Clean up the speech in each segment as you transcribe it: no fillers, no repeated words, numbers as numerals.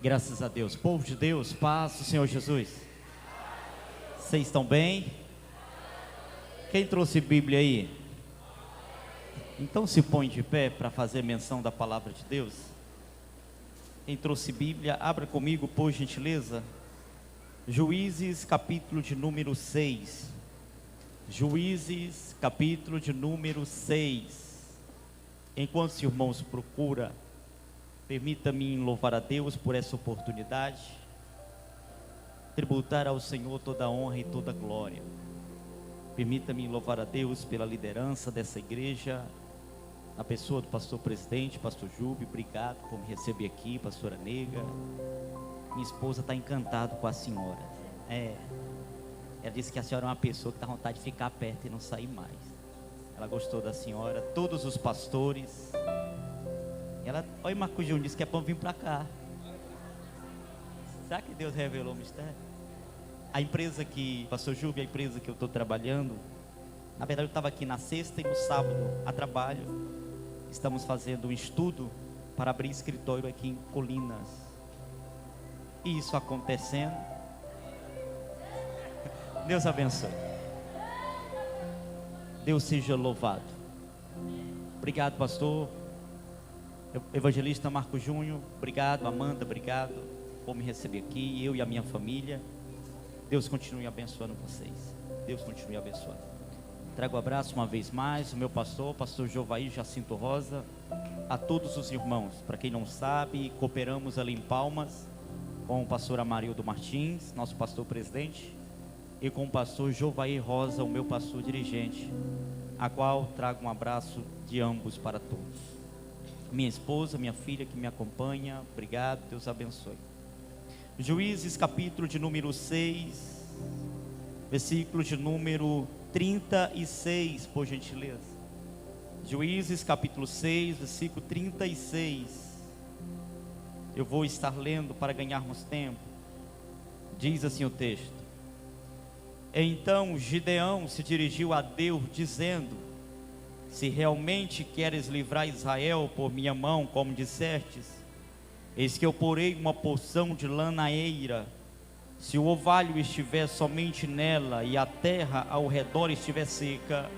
Graças a Deus. Povo de Deus, paz do Senhor Jesus. Vocês estão bem? Quem trouxe Bíblia aí? Então se põe de pé para fazer menção da palavra de Deus. Quem trouxe Bíblia, abra comigo, por gentileza. Juízes, capítulo de número 6. Juízes, capítulo de número 6. Enquanto os irmãos procuram, permita-me louvar a Deus por essa oportunidade, tributar ao Senhor toda a honra e toda a glória. Permita-me louvar a Deus pela liderança dessa igreja, na pessoa do pastor presidente, pastor Júbio. Obrigado por me receber aqui, pastora Nega. Minha esposa está encantada com a senhora. Ela disse que a senhora é uma pessoa que dá vontade de ficar perto e não sair mais. Ela gostou da senhora, todos os pastores. Olha, Marco Júnior disse que é para vir para cá. Será que Deus revelou o mistério? A empresa que, pastor Júbio, a empresa que eu estou trabalhando, na verdade eu estava aqui na sexta e no sábado a trabalho. Estamos fazendo um estudo para abrir escritório aqui em Colinas. E isso acontecendo, Deus abençoe. Deus seja louvado. Obrigado, pastor. Evangelista Marco Júnior, obrigado. Amanda, obrigado por me receber aqui, eu e a minha família. Deus continue abençoando vocês. Deus continue abençoando. Trago um abraço uma vez mais, o meu pastor Jovair Jacinto Rosa, a todos os irmãos. Para quem não sabe, cooperamos ali em Palmas com o pastor Amarildo Martins, nosso pastor presidente, e com o pastor Jovair Rosa, o meu pastor dirigente, a qual trago um abraço de ambos para todos. Minha esposa, minha filha que me acompanha, obrigado, Deus abençoe. Juízes, capítulo de número 6, versículo de número 36, por gentileza. Juízes, capítulo 6, versículo 36. Eu vou estar lendo para ganharmos tempo. Diz assim o texto: Então Gideão se dirigiu a Deus, dizendo: Se realmente queres livrar Israel por minha mão, como dissestes, eis que eu porei uma porção de lã na eira. Se o orvalho estiver somente nela e a terra ao redor estiver seca,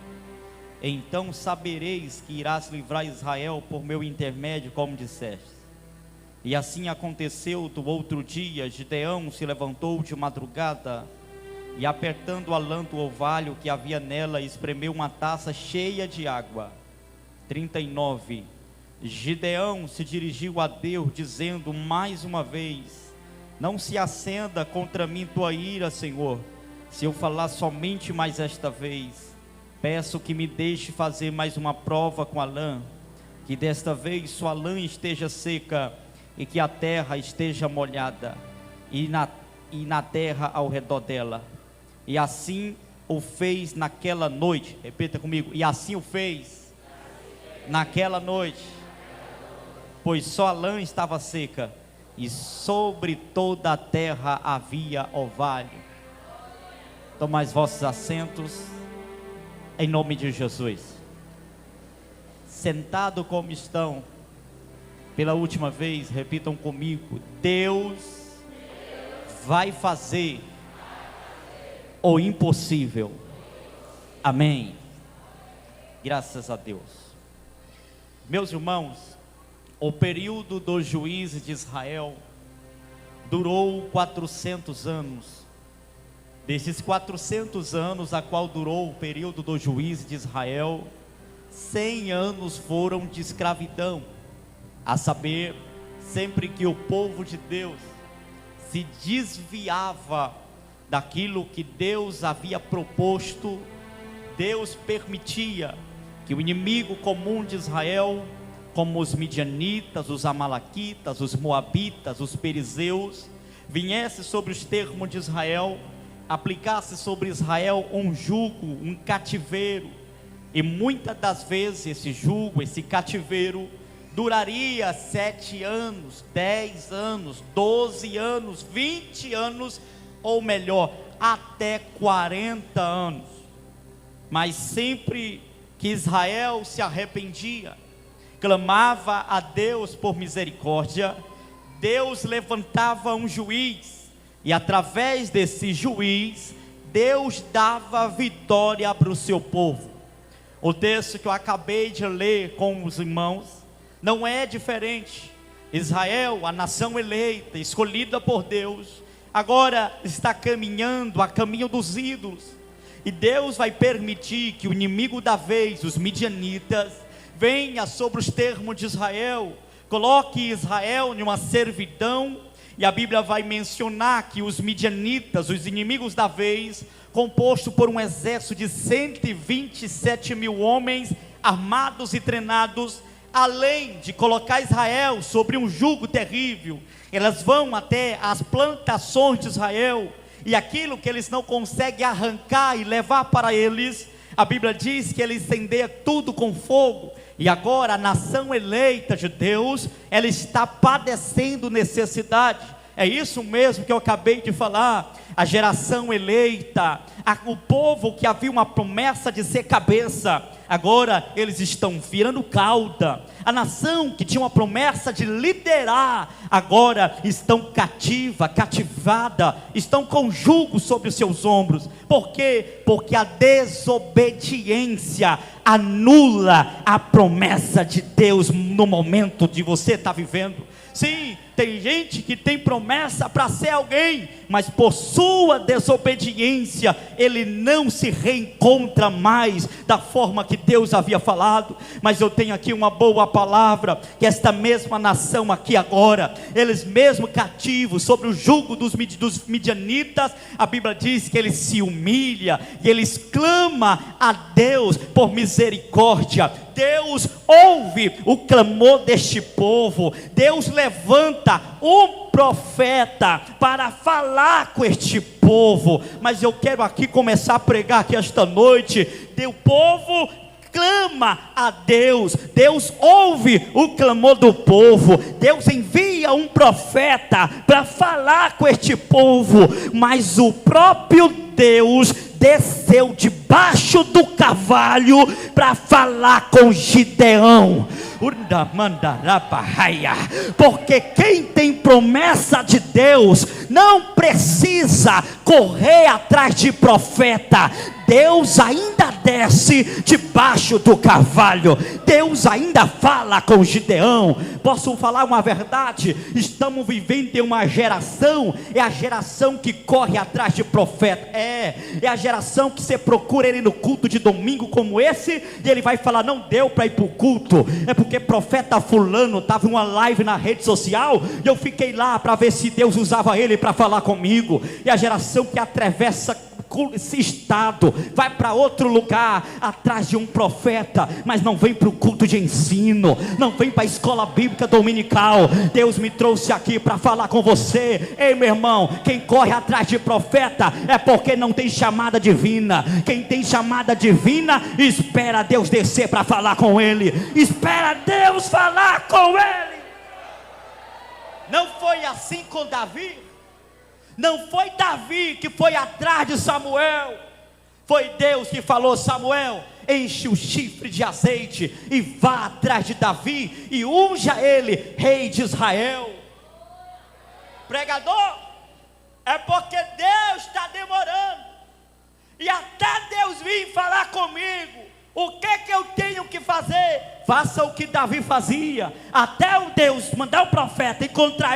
então sabereis que irás livrar Israel por meu intermédio, como disseste. E assim aconteceu. Do outro dia, Gideão se levantou de madrugada e, apertando a lã do orvalho que havia nela, espremeu uma taça cheia de água. 39. Gideão se dirigiu a Deus, dizendo mais uma vez: Não se acenda contra mim tua ira, Senhor, se eu falar somente mais esta vez. Peço que me deixe fazer mais uma prova com a lã, que desta vez sua lã esteja seca e que a terra esteja molhada, e na terra ao redor dela. E assim o fez naquela noite. Repita comigo: e assim o fez naquela noite, pois só a lã estava seca, e sobre toda a terra havia orvalho. Tomai vossos assentos, em nome de Jesus. Sentado como estão, pela última vez, repitam comigo: Deus vai fazer o impossível. Amém. Graças a Deus. Meus irmãos, o período dos juízes de Israel durou 400 anos. Desses 400 anos a qual durou o período dos juízes de Israel, 100 anos foram de escravidão. A saber, sempre que o povo de Deus se desviava daquilo que Deus havia proposto, Deus permitia que o inimigo comum de Israel, como os midianitas, os amalequitas, os moabitas, os perizeus, viesse sobre os termos de Israel, aplicasse sobre Israel um jugo, um cativeiro. E muitas das vezes esse jugo, esse cativeiro, duraria 7 anos, 10 anos, 12 anos, 20 anos, ou melhor, até 40 anos. Mas sempre que Israel se arrependia, clamava a Deus por misericórdia, Deus levantava um juiz, e através desse juiz, Deus dava vitória para o seu povo. O texto que eu acabei de ler com os irmãos, não é diferente. Israel, a nação eleita, escolhida por Deus, agora está caminhando a caminho dos ídolos, e Deus vai permitir que o inimigo da vez, os midianitas, venha sobre os termos de Israel, coloque Israel em uma servidão, e a Bíblia vai mencionar que os midianitas, os inimigos da vez, composto por um exército de 127 mil homens, armados e treinados, além de colocar Israel sobre um jugo terrível, elas vão até as plantações de Israel, e aquilo que eles não conseguem arrancar e levar para eles, a Bíblia diz que eles incendeiam tudo com fogo. E agora a nação eleita de Deus, ela está padecendo necessidade. É isso mesmo que eu acabei de falar. A geração eleita, o povo que havia uma promessa de ser cabeça, agora eles estão virando cauda. A nação que tinha uma promessa de liderar, agora estão cativada, estão com jugo sobre os seus ombros. Por quê? Porque a desobediência anula a promessa de Deus no momento de você estar vivendo. Sim, tem gente que tem promessa para ser alguém, mas por sua desobediência, ele não se reencontra mais da forma que Deus havia falado. Mas eu tenho aqui uma boa palavra, que esta mesma nação aqui agora, eles mesmo cativos, sobre o jugo dos midianitas, a Bíblia diz que eles se humilham, e eles clamam a Deus por misericórdia. Deus ouve o clamor deste povo, Deus levanta um profeta para falar com este povo. Mas eu quero aqui começar a pregar aqui esta noite, o povo clama a Deus, Deus ouve o clamor do povo, Deus envia um profeta para falar com este povo, mas o próprio Deus desceu debaixo do cavalo para falar com Gideão. Porque quem tem promessa de Deus não precisa correr atrás de profeta. Deus ainda desce debaixo do cavalo, Deus ainda fala com Gideão. Posso falar uma verdade? Estamos vivendo em uma geração, é a geração que corre atrás de profeta, é a geração que você procura ele no culto de domingo como esse, e ele vai falar, não deu para ir para o culto, é porque profeta fulano estava em uma live na rede social, e eu fiquei lá para ver se Deus usava ele para falar comigo. E a geração que atravessa esse estado, vai para outro lugar atrás de um profeta, mas não vem para o culto de ensino, não vem para a escola bíblica dominical. Deus me trouxe aqui para falar com você. Ei, meu irmão, quem corre atrás de profeta é porque não tem chamada divina. Quem tem chamada divina espera Deus descer para falar com ele, espera Deus falar com ele. Não foi assim com Davi? Não foi Davi que foi atrás de Samuel, foi Deus que falou: Samuel, enche o chifre de azeite e vá atrás de Davi e unja ele rei de Israel. Pregador, é porque Deus está demorando, e até Deus vir falar comigo, o que eu tenho que fazer? Faça o que Davi fazia. Até o Deus mandar o profeta encontrar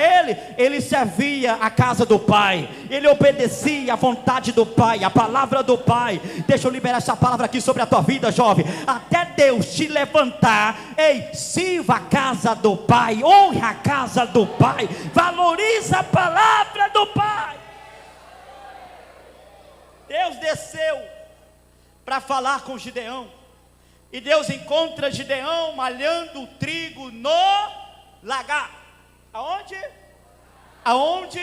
ele servia a casa do pai, ele obedecia a vontade do pai, a palavra do pai. Deixa eu liberar essa palavra aqui sobre a tua vida, jovem. Até Deus te levantar, ei, sirva a casa do pai, honre a casa do pai, valoriza a palavra do pai. Deus desceu para falar com Gideão, e Deus encontra Gideão malhando o trigo no lagar. Aonde? Aonde?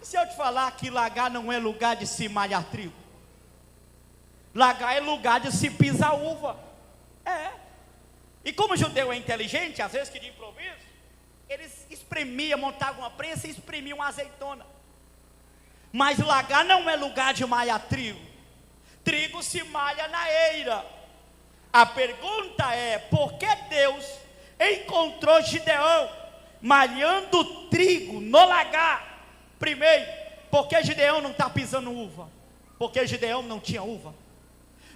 E se eu te falar que lagar não é lugar de se malhar trigo? Lagar é lugar de se pisar uva. É. E como o judeu é inteligente, às vezes que de improviso, eles espremiam, montavam uma prensa e espremiam uma azeitona. Mas lagar não é lugar de malhar trigo. Trigo se malha na eira. A pergunta é: por que Deus encontrou Gideão malhando trigo no lagar. Primeiro, porque Gideão não está pisando uva? Porque Gideão não tinha uva.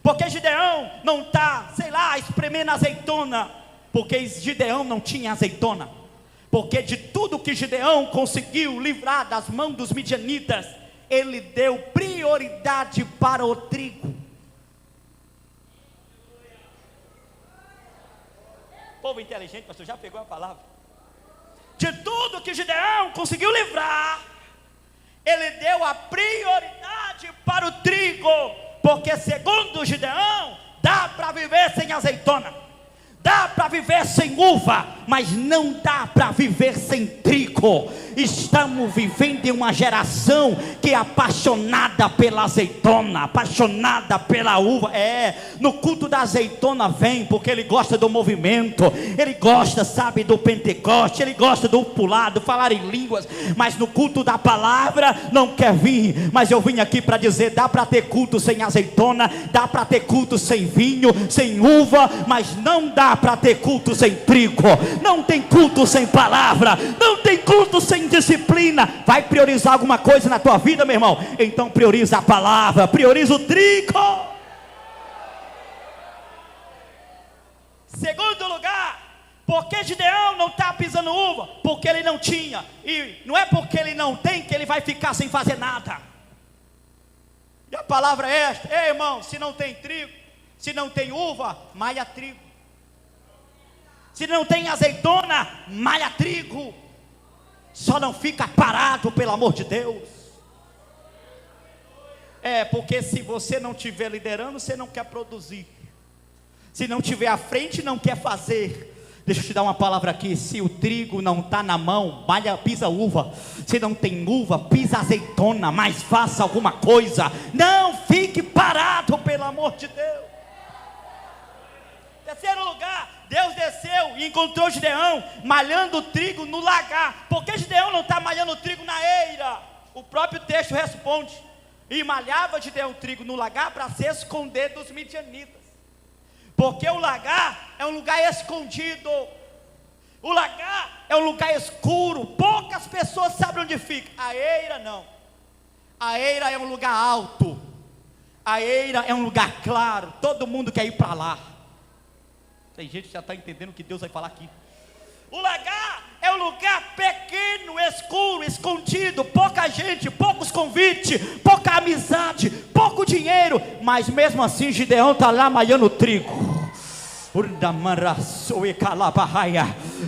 Porque Gideão não está, sei lá, espremendo azeitona? Porque Gideão não tinha azeitona. Porque de tudo que Gideão conseguiu livrar das mãos dos midianitas, ele deu prioridade para o trigo. Povo inteligente, pastor, já pegou a palavra? De tudo que Gideão conseguiu livrar, ele deu a prioridade para o trigo. Porque segundo Gideão, dá para viver sem azeitona, dá para viver sem uva, mas não dá para viver sem trigo. Estamos vivendo em uma geração que é apaixonada pela azeitona, apaixonada pela uva. No culto da azeitona vem, porque ele gosta do movimento, ele gosta, sabe, do Pentecoste, ele gosta do pular, do falar em línguas. Mas no culto da palavra não quer vir. Mas eu vim aqui para dizer, dá para ter culto sem azeitona, dá para ter culto sem vinho, sem uva, mas não dá para ter culto sem trigo. Não tem culto sem palavra, não tem culto sem disciplina. Vai priorizar alguma coisa na tua vida, meu irmão? Então prioriza a palavra, prioriza o trigo. Segundo lugar, porque Gideão não está pisando uva? Porque ele não tinha. E não é porque ele não tem que ele vai ficar sem fazer nada. E a palavra é esta: ei, irmão, se não tem trigo, se não tem uva, malha trigo. Se não tem azeitona, malha trigo. Só não fica parado, pelo amor de Deus. Porque se você não estiver liderando, você não quer produzir. Se não estiver à frente, não quer fazer. Deixa eu te dar uma palavra aqui: se o trigo não está na mão, pisa uva. Se não tem uva, pisa azeitona. Mas faça alguma coisa, não fique parado, pelo amor de Deus. Terceiro lugar, Deus desceu e encontrou Gideão malhando trigo no lagar. Por que Gideão não está malhando trigo na eira? O próprio texto responde: e malhava Gideão trigo no lagar para se esconder dos midianitas. Porque o lagar é um lugar escondido, o lagar é um lugar escuro, poucas pessoas sabem onde fica. A eira não, a eira é um lugar alto, a eira é um lugar claro, todo mundo quer ir para lá. Tem gente que já está entendendo o que Deus vai falar aqui. O lagar é um lugar pequeno, escuro, escondido, pouca gente, poucos convites, pouca amizade, pouco dinheiro. Mas mesmo assim Gideão está lá malhando trigo.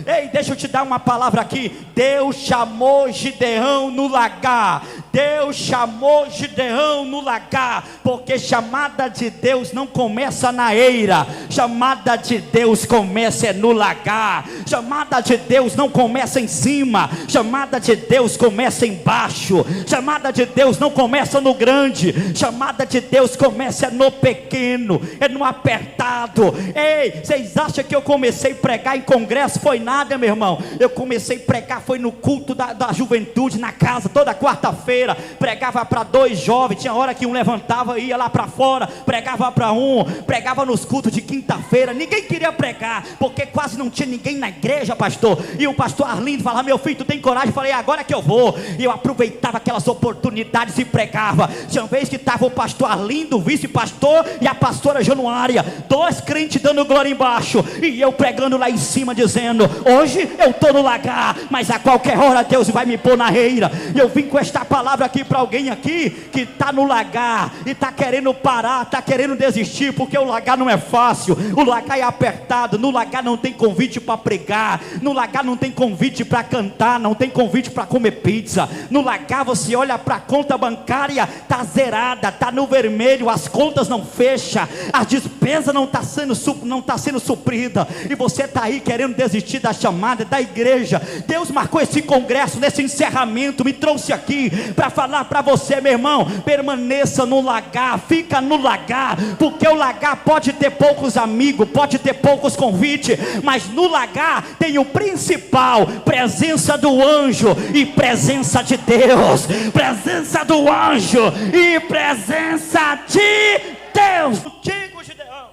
Ei, deixa eu te dar uma palavra aqui. Deus chamou Gideão no lagar. Deus chamou Gideão no lagar. Porque chamada de Deus não começa na eira. Chamada de Deus começa no lagar. Chamada de Deus não começa em cima. Chamada de Deus começa embaixo. Chamada de Deus não começa no grande. Chamada de Deus começa no pequeno, é no apertado. Ei, vocês acham que eu comecei a pregar em congresso? Foi nada, meu irmão. Eu comecei a pregar, foi no culto da juventude, na casa, toda quarta-feira. Pregava para 2 jovens, tinha hora que um levantava e ia lá para fora, pregava para um, pregava nos cultos de quinta-feira. Ninguém queria pregar, porque quase não tinha ninguém na igreja, pastor. E o pastor Arlindo falava: meu filho, tu tem coragem? Eu falei: agora que eu vou. E eu aproveitava aquelas oportunidades e pregava. Tinha uma vez que estava o pastor Arlindo, o vice-pastor, e a pastora Januária, 2 crentes dando glória embaixo, e eu pregando lá em cima, dizendo: hoje eu estou no lagar, mas a qualquer hora Deus vai me pôr na eira. E eu vim com esta palavra aqui para alguém aqui que está no lagar e está querendo parar, está querendo desistir, porque o lagar não é fácil, o lagar é apertado. No lagar não tem convite para pregar, no lagar não tem convite para cantar, não tem convite para comer pizza. No lagar você olha para a conta bancária, está zerada, está no vermelho, as contas não fecham, as despesas não está sendo suprida, e você está aí querendo desistir da chamada da igreja. Deus marcou esse congresso, nesse encerramento, me trouxe aqui para falar para você, meu irmão: permaneça no lagar, fica no lagar, porque o lagar pode ter poucos amigos, pode ter poucos convites, mas no lagar tem o principal: presença do anjo e presença de Deus, presença do anjo e presença de Deus. Contigo, Gideão.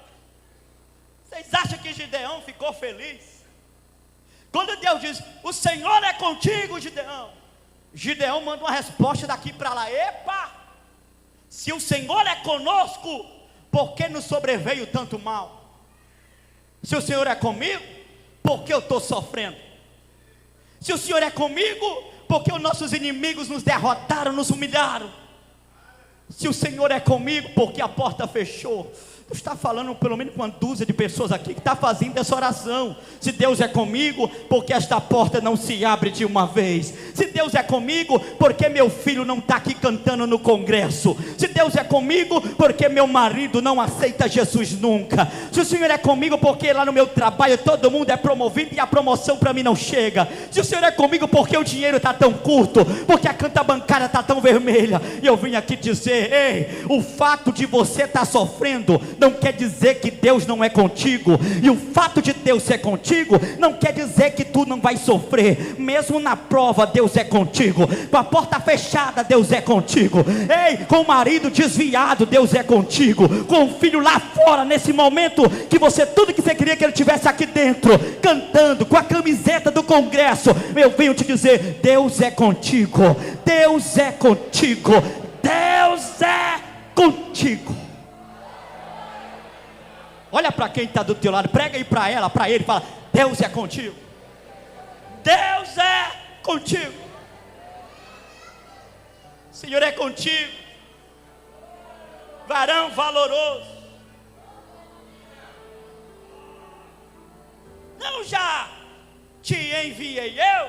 Vocês acham que Gideão ficou feliz Quando Deus diz, o Senhor é contigo, Gideão, Gideão manda uma resposta daqui para lá: epa, se o Senhor é conosco, por que nos sobreveio tanto mal? Se o Senhor é comigo, por que eu estou sofrendo? Se o Senhor é comigo, por que os nossos inimigos nos derrotaram, nos humilharam? Se o Senhor é comigo, por que a porta fechou? Deus está falando pelo menos com uma dúzia de pessoas aqui que está fazendo essa oração. Se Deus é comigo, porque esta porta não se abre de uma vez? Se Deus é comigo, porque meu filho não está aqui cantando no congresso? Se Deus é comigo, porque meu marido não aceita Jesus nunca? Se o Senhor é comigo, porque lá no meu trabalho todo mundo é promovido e a promoção para mim não chega? Se o Senhor é comigo, porque o dinheiro está tão curto, porque a conta bancária está tão vermelha? E eu vim aqui dizer: ei, o fato de você estar sofrendo não quer dizer que Deus não é contigo. E o fato de Deus ser contigo não quer dizer que tu não vai sofrer. Mesmo na prova, Deus é contigo. Com a porta fechada, Deus é contigo. Ei, com o marido desviado, Deus é contigo. Com o filho lá fora, nesse momento que você, tudo que você queria que ele tivesse aqui dentro, cantando, com a camiseta do congresso, eu venho te dizer: Deus é contigo. Deus é contigo. Deus é contigo. Olha para quem está do teu lado, prega aí para ela, para ele, fala: Deus é contigo. Deus é contigo. O Senhor é contigo, varão valoroso. Não já te enviei eu?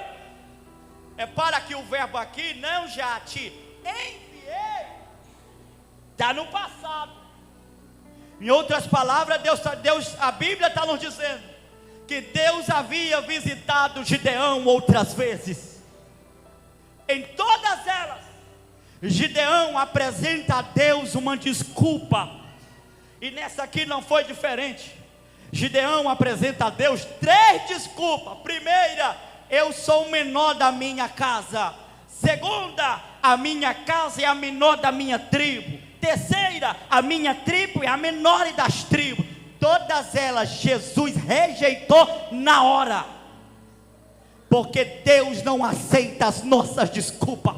É para que o verbo aqui, não já te enviei, está no passado. Em outras palavras, a Bíblia está nos dizendo que Deus havia visitado Gideão outras vezes. Em todas elas, Gideão apresenta a Deus uma desculpa. E nessa aqui não foi diferente. Gideão apresenta a Deus 3 desculpas. Primeira: eu sou o menor da minha casa. Segunda: a minha casa é a menor da minha tribo. Terceira: a minha tribo é a menor das tribos. Todas elas Jesus rejeitou na hora, porque Deus não aceita as nossas desculpas.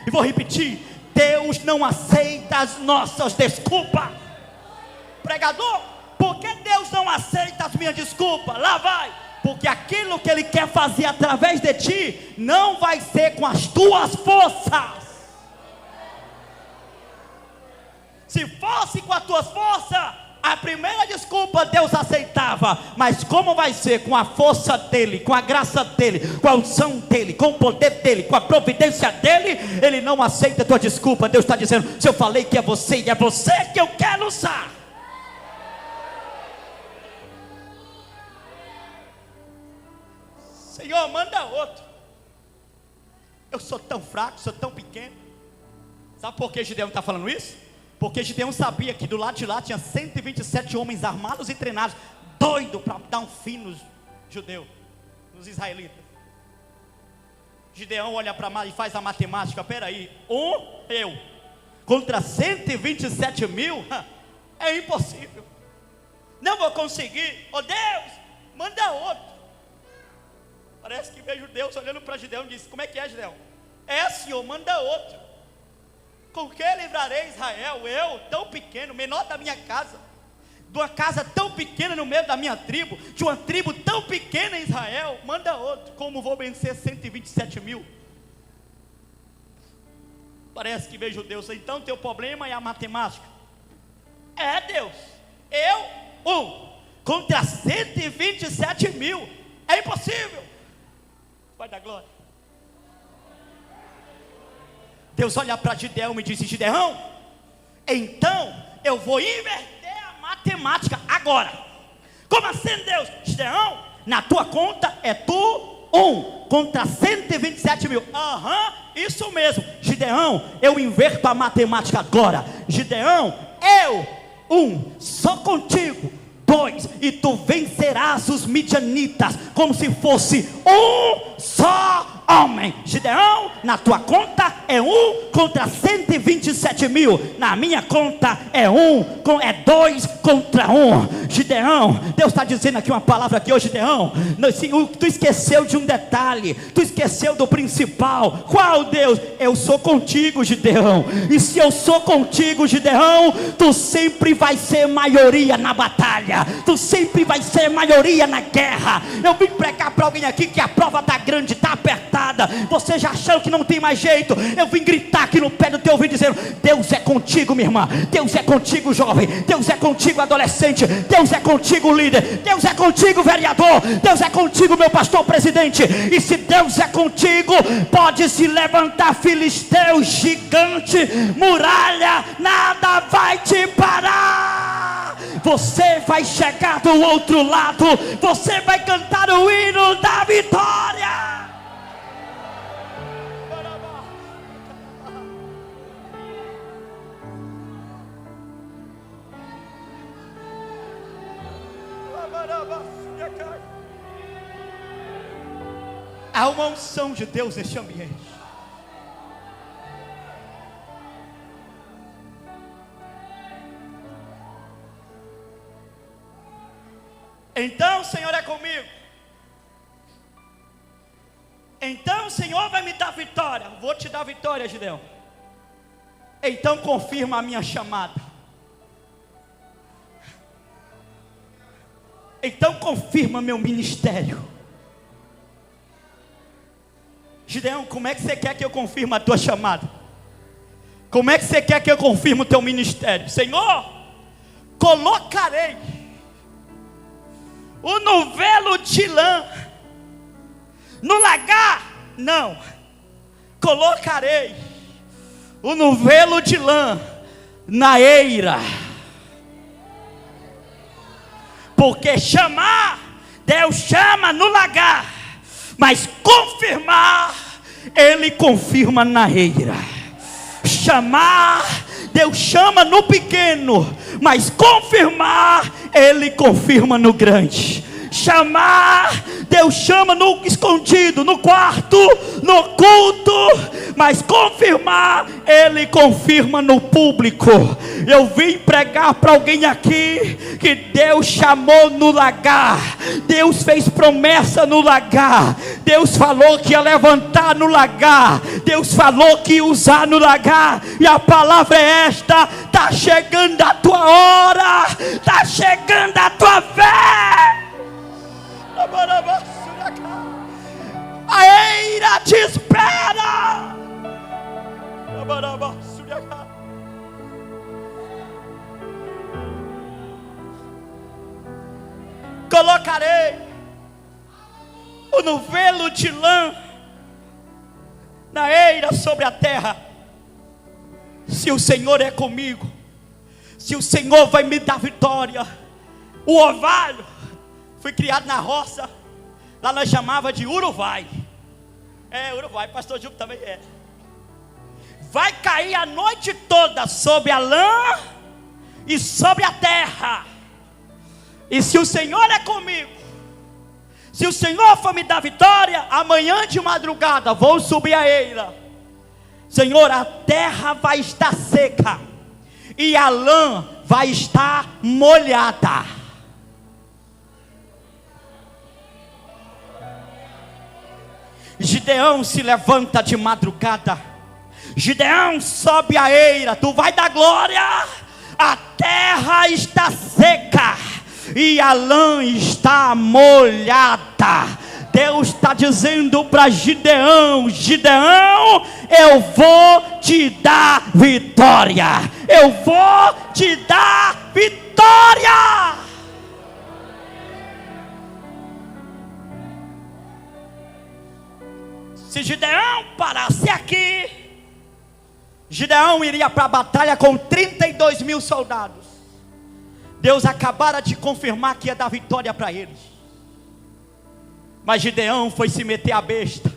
E vou repetir: Deus não aceita as nossas desculpas. Pregador, por que Deus não aceita as minhas desculpas? Lá vai: porque aquilo que Ele quer fazer através de ti não vai ser com as tuas forças. Se fosse com as tuas forças, a primeira desculpa Deus aceitava. Mas como vai ser com a força dEle, com a graça dEle, com a unção dEle, com o poder dEle, com a providência dEle? Ele não aceita a tua desculpa. Deus está dizendo: se eu falei que é você, e é você que eu quero usar. Senhor, manda outro. Eu sou tão fraco, sou tão pequeno. Sabe por que Gideão está falando isso? Porque Gideão sabia que do lado de lá tinha 127 homens armados e treinados, doido para dar um fim nos judeus, nos israelitas. Gideão olha para lá e faz a matemática: peraí, eu contra 127 mil, é impossível, não vou conseguir. Oh Deus, manda outro. Parece que vejo Deus olhando para Gideão e diz: como é que é, Gideão? É, Senhor, manda outro. Com que livrarei Israel? Eu, tão pequeno, menor da minha casa, de uma casa tão pequena no meio da minha tribo, de uma tribo tão pequena em Israel, manda outro. Como vou vencer 127 mil? Parece que vejo Deus: então teu problema é a matemática. É, Deus, eu, contra 127 mil, é impossível. Vai dar glória. Deus olha para Gideão e diz: Gideão, então eu vou inverter a matemática agora. Como assim, Deus? Gideão, na tua conta é tu 1 contra 127 mil. Isso mesmo. Gideão, eu inverto a matemática agora. Gideão, eu, só contigo. 2, e tu vencerás os midianitas como se fosse um só homem. Gideão, na tua conta é 1 contra 127 mil. Na minha conta é 2 contra 1. Gideão, Deus está dizendo aqui uma palavra aqui, Gideão. Tu esqueceu de um detalhe. Tu esqueceu do principal. Qual, Deus? Eu sou contigo, Gideão. E se eu sou contigo, Gideão, tu sempre vai ser maioria na batalha. Tu sempre vai ser maioria na guerra. Eu vim pregar para alguém aqui que a prova está grande, está apertada. Você já achou que não tem mais jeito? Eu vim gritar aqui no pé do teu ouvido dizendo: Deus é contigo, minha irmã. Deus é contigo, jovem. Deus é contigo, adolescente. Deus é contigo, líder. Deus é contigo, vereador. Deus é contigo, meu pastor presidente. E se Deus é contigo, pode se levantar filisteu, gigante, muralha, nada vai te parar. Você vai chegar do outro lado. Você vai cantar o hino da vitória. Há uma unção de Deus neste ambiente. Então o Senhor é comigo. Então o Senhor vai me dar vitória. Vou te dar vitória, Gideão. Então confirma a minha chamada. Então confirma meu ministério. Gideão, como é que você quer que eu confirme a tua chamada? Como é que você quer que eu confirme o teu ministério? Senhor, colocarei o novelo de lã no lagar. Não, colocarei o novelo de lã na eira. Porque chamar, Deus chama no lagar, mas confirmar, Ele confirma na eira. Chamar, Deus chama no pequeno, mas confirmar, Ele confirma no grande. Chamar, Deus chama no escondido, no quarto, no culto, mas confirmar, Ele confirma no público. Eu vim pregar para alguém aqui que Deus chamou no lagar. Deus fez promessa no lagar. Deus falou que ia levantar no lagar. Deus falou que ia usar no lagar. E a palavra é esta: está chegando a tua hora, está chegando a tua vez. A eira te espera. Colocarei o novelo de lã na eira sobre a terra. Se o Senhor é comigo, se o Senhor vai me dar vitória. O orvalho, fui criado na roça. Lá nós chamava de Uruguai. Uruguai, pastor Júlio também é. Vai cair a noite toda sobre a lã e sobre a terra. E se o Senhor é comigo, se o Senhor for me dar vitória, amanhã de madrugada vou subir a eira. Senhor, a terra vai estar seca e a lã vai estar molhada. Gideão se levanta de madrugada. Gideão sobe a eira. Tu vai dar glória. A terra está seca e a lã está molhada. Deus está dizendo para Gideão: Gideão, eu vou te dar vitória. Eu vou te dar vitória. Se Gideão parasse aqui, Gideão iria para a batalha com 32 mil soldados. Deus acabara de confirmar que ia dar vitória para eles. Mas Gideão foi se meter a besta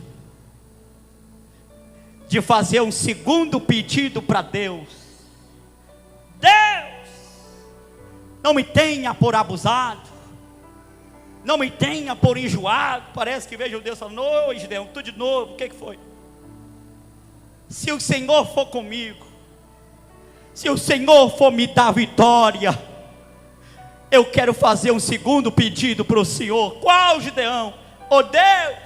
de fazer um segundo pedido para Deus. Deus, não me tenha por abusado. Não me tenha por enjoado. Parece que vejo Deus falando: ô Gideão, tudo de novo, o que foi? Se o Senhor for comigo, se o Senhor for me dar vitória, eu quero fazer um segundo pedido para o Senhor. Qual, Gideão? Ô Deus,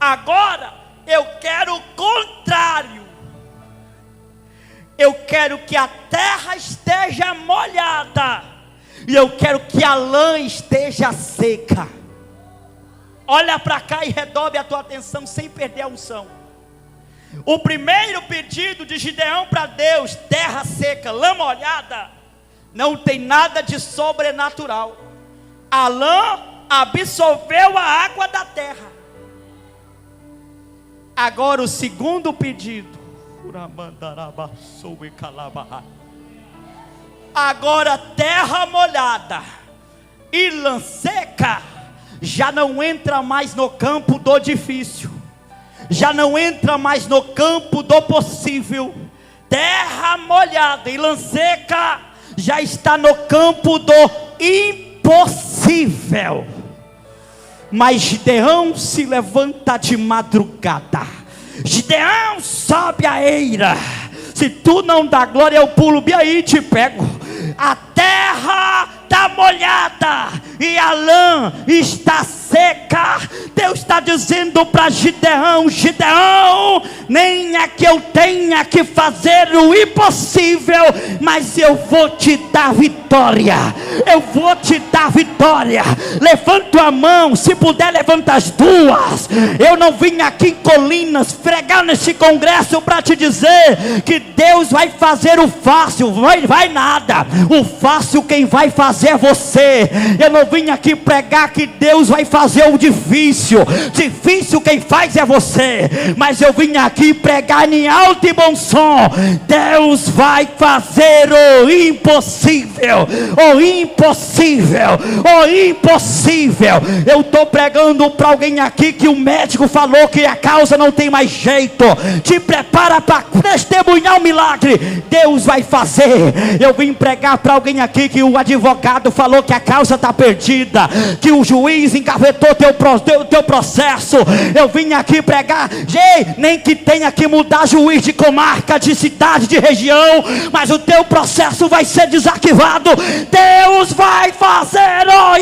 agora eu quero o contrário. Eu quero que a terra esteja molhada, e eu quero que a lã esteja seca. Olha para cá e redobre a tua atenção sem perder a unção. O primeiro pedido de Gideão para Deus, terra seca, lã molhada, não tem nada de sobrenatural. A lã absorveu a água da terra. Agora o segundo pedido, agora terra molhada e lã seca já não entra mais no campo do difícil, já não entra mais no campo do possível. Terra molhada e lã seca já está no campo do impossível. Mas Gideão se levanta de madrugada. Gideão sobe a eira. Se tu não dá glória, eu pulo bem aí e te pego. A terra está molhada e a lã está seca. Deus está dizendo para Gideão: Gideão, nem é que eu tenha que fazer o impossível, mas eu vou te dar vitória. Eu vou te dar vitória. Levanta a mão, se puder levanta as duas. Eu não vim aqui em Colinas pregar nesse congresso para te dizer que Deus vai fazer o fácil. Vai nada. O fácil quem vai fazer é você. Eu não vim aqui pregar que Deus vai fazer o difícil. Difícil quem faz é você. Mas eu vim aqui pregar em alto e bom som. Deus vai fazer o impossível. O impossível. O impossível. Eu estou pregando para alguém aqui que o médico falou que a causa não tem mais jeito. Te prepara para testemunhar o milagre. Deus vai fazer. Eu vim pregar para alguém aqui que o advogado falou que a causa está perdida, que o juiz engavetou teu processo. Eu vim aqui pregar, nem que tenha que mudar juiz de comarca, de cidade, de região, mas o teu processo vai ser desarquivado. Deus vai fazer o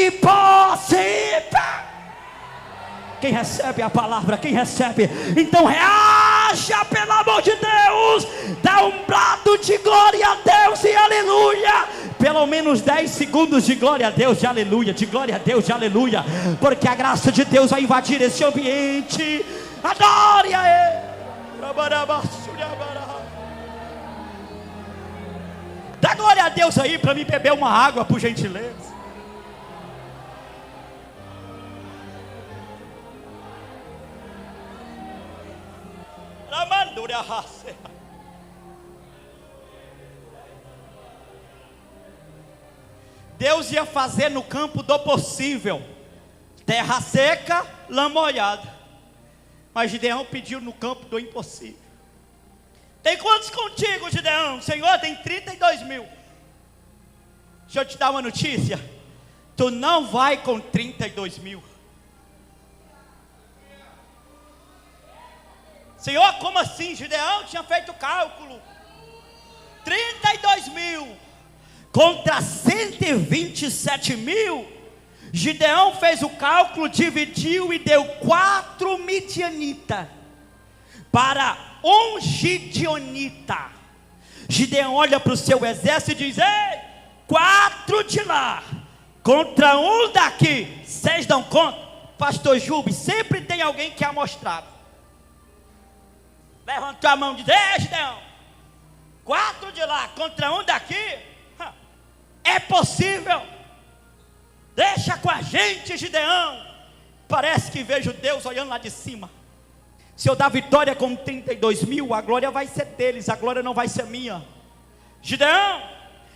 impossível. Quem recebe a palavra, quem recebe, então reaja, pelo amor de Deus, dá um brado de glória a Deus e aleluia. Pelo menos 10 segundos de glória a Deus, de aleluia, de glória a Deus, de aleluia, porque a graça de Deus vai invadir esse ambiente. Adore a Ele. Dá glória a Deus aí para mim beber uma água, por gentileza. Deus ia fazer no campo do possível, terra seca, lã molhada. Mas Gideão pediu no campo do impossível. Tem quantos contigo, Gideão? Senhor, tem 32 mil. Deixa eu te dar uma notícia. Tu não vai com 32 mil. Senhor, como assim? Gideão tinha feito cálculo. 32 mil contra 127 mil. Gideão fez o cálculo, dividiu e deu 4 midianitas para 1 gideonita. Gideão olha para o seu exército e diz: ei, 4 de lá contra 1 daqui. Vocês dão conta? Pastor Jube, sempre tem alguém que é amostrado. Levantou a mão e diz: ei, Gideão, 4 de lá contra 1 daqui. É possível. Deixa com a gente, Gideão. Parece que vejo Deus olhando lá de cima. Se eu dar vitória com 32 mil, a glória vai ser deles, a glória não vai ser minha. Gideão,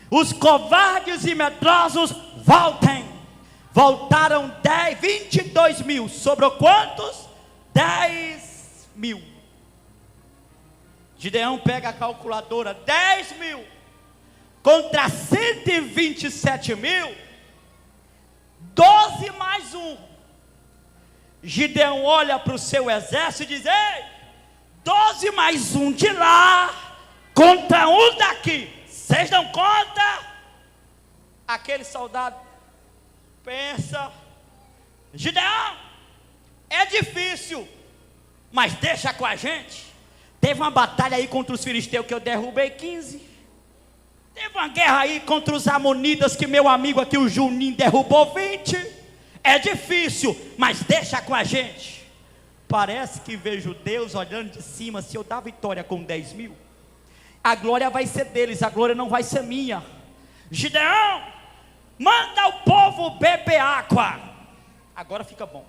os covardes e medrosos voltem. Voltaram 22 mil. Sobrou quantos? 10 mil. Gideão pega a calculadora. 10 mil contra 127 mil. 12 mais um. Gideão olha para o seu exército e diz: ei, 12 mais um de lá contra um daqui, vocês dão conta? Aquele soldado pensa: Gideão, é difícil, mas deixa com a gente. Teve uma batalha aí contra os filisteus que eu derrubei 15. Teve uma guerra aí contra os amonitas que meu amigo aqui, o Juninho, derrubou 20. É difícil, mas deixa com a gente. Parece que vejo Deus olhando de cima. Se eu dar vitória com 10 mil, a glória vai ser deles, a glória não vai ser minha. Gideão, manda o povo beber água. Agora fica bom.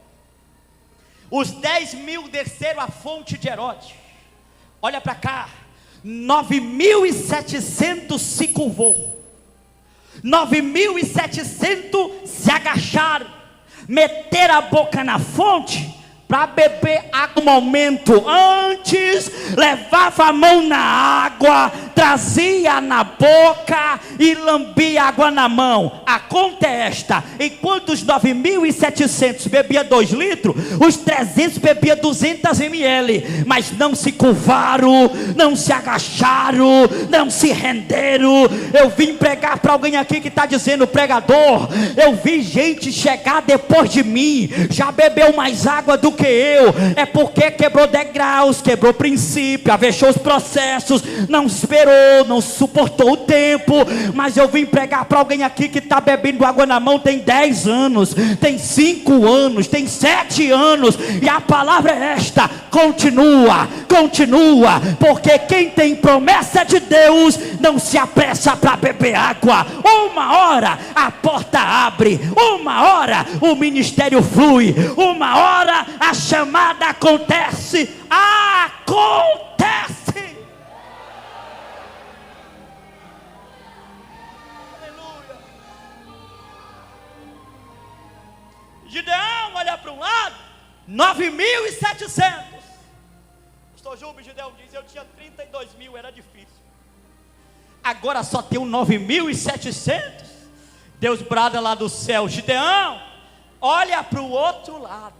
Os 10 mil desceram a fonte de Herodes. Olha para cá, 9.700 se curvou, 9.700 se agacharam, meteram a boca na fonte para beber água. No momento antes, levava a mão na água, trazia na boca e lambia água na mão. A conta é esta: enquanto os 9.700 bebia 2 litros, os 300 bebia 200 ml, mas não se curvaram, não se agacharam, não se renderam. Eu vim pregar para alguém aqui que está dizendo: pregador, eu vi gente chegar depois de mim, já bebeu mais água do que eu. É porque quebrou degraus, quebrou princípio, avexou os processos, não esperou, não suportou o tempo. Mas eu vim pregar para alguém aqui que está bebendo água na mão tem 10 anos, tem 5 anos, tem 7 anos, e a palavra é esta: continua, continua, porque quem tem promessa de Deus não se apressa para beber água. Uma hora a porta abre, uma hora o ministério flui, uma hora a chamada acontece. Aleluia. Gideão olha para um lado, 9.700. Pastor Júlio, Gideão diz: eu tinha 32 mil, era difícil. Agora só tem 9.700. Deus brada lá do céu: Gideão, olha para o outro lado.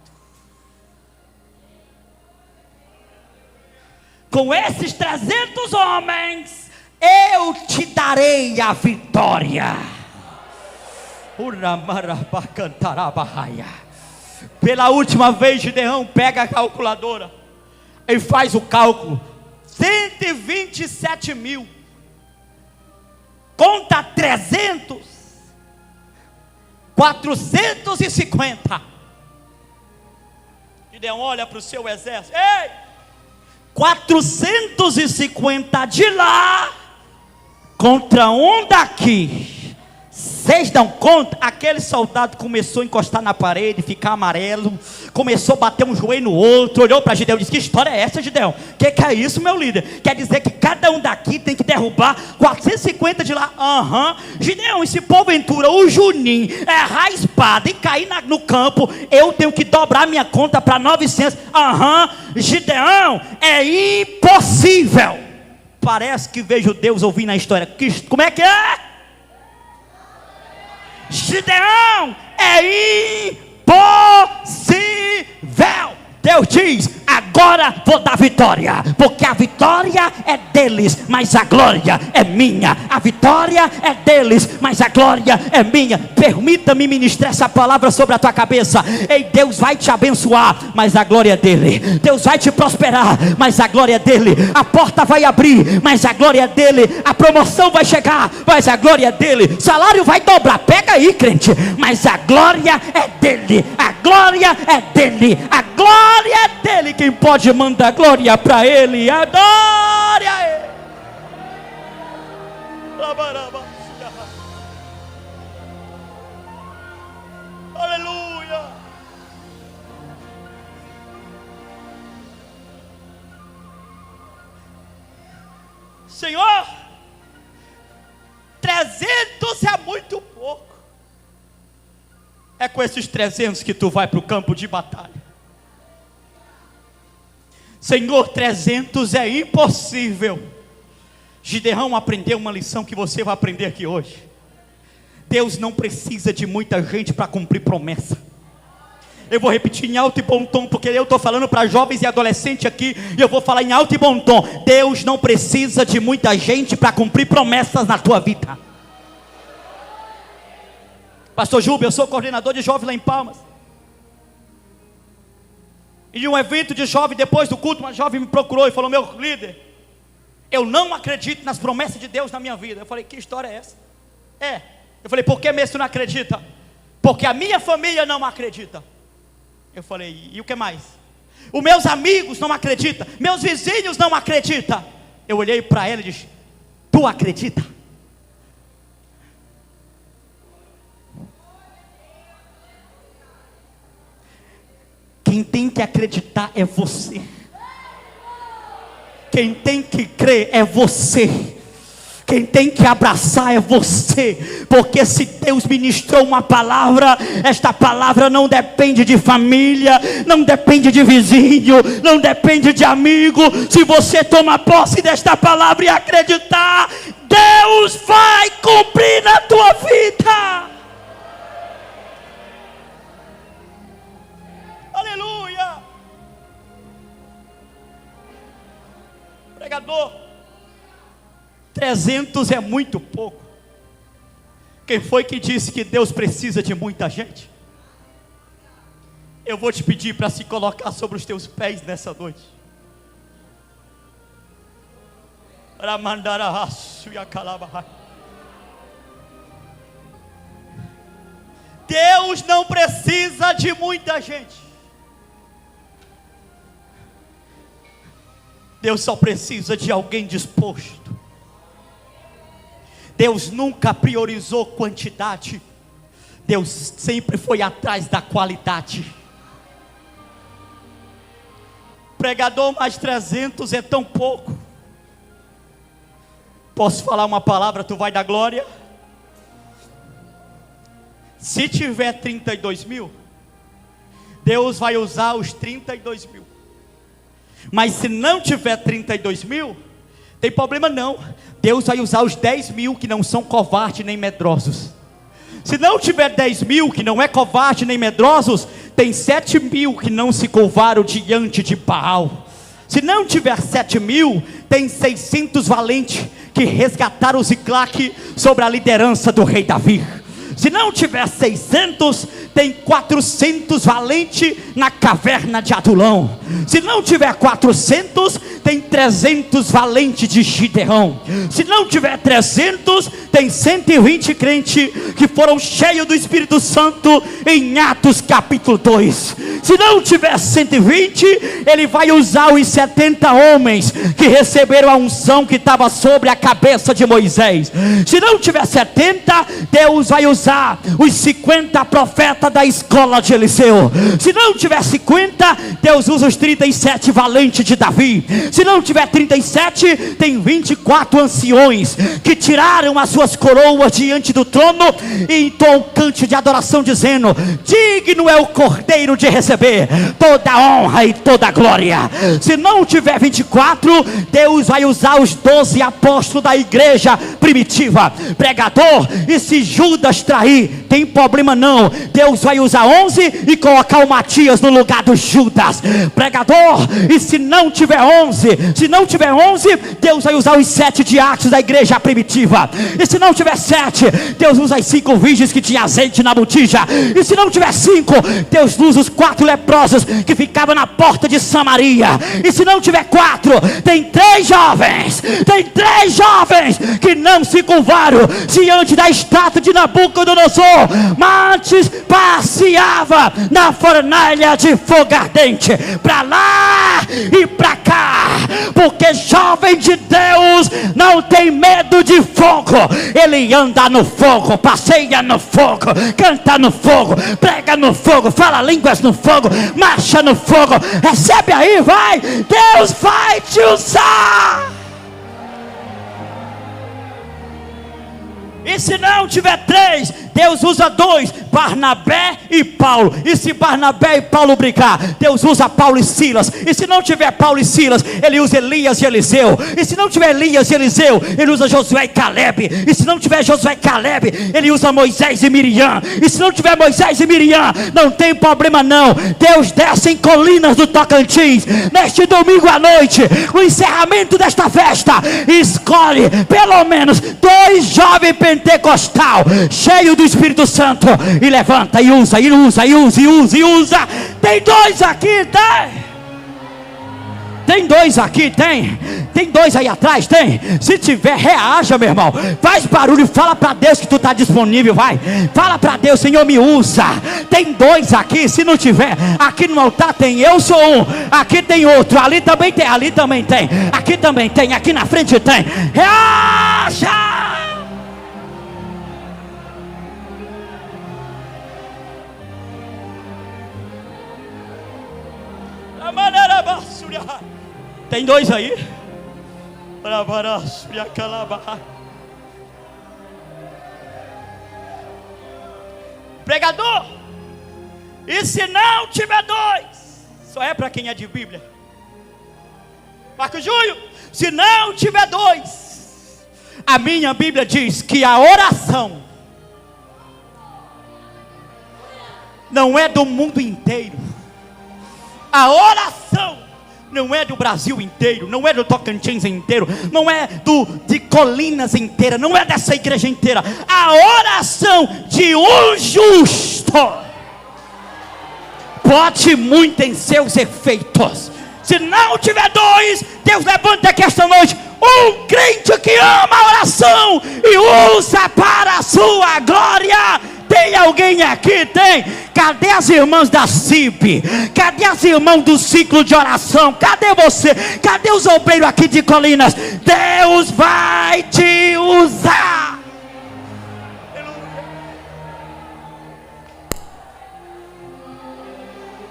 Com esses 300 homens, eu te darei a vitória. Pela última vez, Gideão pega a calculadora e faz o cálculo: 127 mil. Conta 300, 450. Gideão olha para o seu exército: ei, 450 de lá contra um daqui, vocês dão conta? Aquele soldado começou a encostar na parede, ficar amarelo, começou a bater um joelho no outro, olhou para Gideão e disse: que história é essa, Gideão? Que é isso, meu líder? Quer dizer que cada um daqui tem que derrubar 450 de lá? Gideão, e se porventura o Juninho errar a espada e cair no campo, eu tenho que dobrar minha conta para 900. Gideão, é impossível. Parece que vejo Deus ouvindo a história. Como é que é? Gideão, é impossível. Deus diz: agora vou dar vitória, porque a vitória é deles, mas a glória é minha. A vitória é deles, mas a glória é minha. Permita-me ministrar essa palavra sobre a tua cabeça. Ei, Deus vai te abençoar, mas a glória é dele. Deus vai te prosperar, mas a glória é dele. A porta vai abrir, mas a glória é dele. A promoção vai chegar, mas a glória é dele. Salário vai dobrar, pega aí, crente, mas a glória é dele. A glória é dele. A glória é dele. Quem pode mandar glória para ele? Adore a ele. Aleluia. Senhor, 300 é muito pouco. É com esses 300 que tu vai para o campo de batalha. Senhor, 300 é impossível. Gideão aprendeu uma lição que você vai aprender aqui hoje. Deus não precisa de muita gente para cumprir promessa. Eu vou repetir em alto e bom tom, porque eu estou falando para jovens e adolescentes aqui, e eu vou falar em alto e bom tom. Deus não precisa de muita gente para cumprir promessas na tua vida. Pastor Júlio, eu sou coordenador de jovens lá em Palmas. E em um evento de jovem, depois do culto, uma jovem me procurou e falou: meu líder, eu não acredito nas promessas de Deus na minha vida. Eu falei: que história é essa? Eu falei: por que mesmo tu não acredita? Porque a minha família não acredita. Eu falei: e o que mais? Os meus amigos não acreditam, meus vizinhos não acreditam. Eu olhei para ela e disse: tu acredita? Quem tem que acreditar é você. Quem tem que crer é você. Quem tem que abraçar é você. Porque se Deus ministrou uma palavra, esta palavra não depende de família, não depende de vizinho, não depende de amigo. Se você toma posse desta palavra e acreditar, Deus vai cumprir na tua vida. Aleluia. Pregador, 300 é muito pouco. Quem foi que disse que Deus precisa de muita gente? Eu vou te pedir para se colocar sobre os teus pés nessa noite. Deus não precisa de muita gente. Deus só precisa de alguém disposto. Deus nunca priorizou quantidade. Deus sempre foi atrás da qualidade. Pregador, mais 300 é tão pouco. Posso falar uma palavra, tu vai dar glória? Se tiver 32 mil, Deus vai usar os 32 mil. Mas se não tiver 32 mil, tem problema não. Deus vai usar os 10 mil que não são covardes nem medrosos. Se não tiver 10 mil que não é covarde nem medrosos, tem 7 mil que não se curvaram diante de Baal. Se não tiver 7 mil, tem 600 valentes que resgataram o Ziclac sobre a liderança do rei Davi. Se não tiver 600, tem 400 valentes na caverna de Adulão. Se não tiver 400, tem 300 valentes de Gideão. Se não tiver 300, tem 120 crentes que foram cheios do Espírito Santo em Atos capítulo 2. Se não tiver 120, ele vai usar os 70 homens que receberam a unção que estava sobre a cabeça de Moisés. Se não tiver 70, Deus vai usar os 50 profetas da escola de Eliseu. Se não tiver 50, Deus usa os 37 valentes de Davi. Se não tiver 37, tem 24 anciões que tiraram as suas coroas diante do trono e entoam um cântico de adoração dizendo: digno é o Cordeiro de receber toda a honra e toda a glória. Se não tiver 24, Deus vai usar os 12 apóstolos da igreja primitiva. Pregador, e se Judas trair, tem problema não. Deus vai usar 11 e colocar o Matias no lugar do Judas. Pregador, e se não tiver 11, Deus vai usar os 7 diáconos da igreja primitiva. E se não tiver 7, Deus usa as 5 virgens que tinha azeite na botija. E se não tiver 5, Deus usa os 4 leprosos que ficavam na porta de Samaria. E se não tiver 4, tem 3 jovens que não se curvaram diante da estátua de Nabucodonosor, mas passeava na fornalha de fogo ardente, para lá e para cá, porque jovem de Deus não tem medo de fogo. Ele anda no fogo, passeia no fogo, canta no fogo, prega no fogo, fala línguas no fogo, marcha no fogo. Recebe aí, vai, Deus vai te usar. E se não tiver 3, Deus usa dois, Barnabé e Paulo. E se Barnabé e Paulo brigar, Deus usa Paulo e Silas. E se não tiver Paulo e Silas, Ele usa Elias e Eliseu. E se não tiver Elias e Eliseu, Ele usa Josué e Caleb. E se não tiver Josué e Caleb, Ele usa Moisés e Miriam. E se não tiver Moisés e Miriam, não tem problema não. Deus desce em Colinas do Tocantins neste domingo à noite, no encerramento desta festa, e escolhe pelo menos 2 jovens pentecostal cheio do Espírito Santo, e levanta e usa, e usa, e usa, e usa, e usa. Tem 2 aqui, tem 2 aqui, tem 2 aí atrás, tem. Se tiver, reaja, meu irmão, faz barulho, fala para Deus que tu está disponível, vai, fala para Deus: Senhor, me usa. Tem 2 aqui. Se não tiver, aqui no altar tem, eu sou um, aqui tem outro, ali também tem, ali também tem, aqui também tem, aqui na frente tem. Reaja. Tem 2 aí. Pregador, e se não tiver 2? Só é para quem é de Bíblia. Marco Júlio, se não tiver 2, a minha Bíblia diz que a oração não é do mundo inteiro. A oração não é do Brasil inteiro, não é do Tocantins inteiro, não é de Colinas inteira, não é dessa igreja inteira. A oração de um justo pode muito em seus efeitos. Se não tiver 2, Deus levanta aqui esta noite um crente que ama a oração e usa para a sua glória. Tem alguém aqui? Tem. Cadê as irmãs da CIB? Cadê as irmãs do ciclo de oração? Cadê você? Cadê os obreiros aqui de Colinas? Deus vai te usar.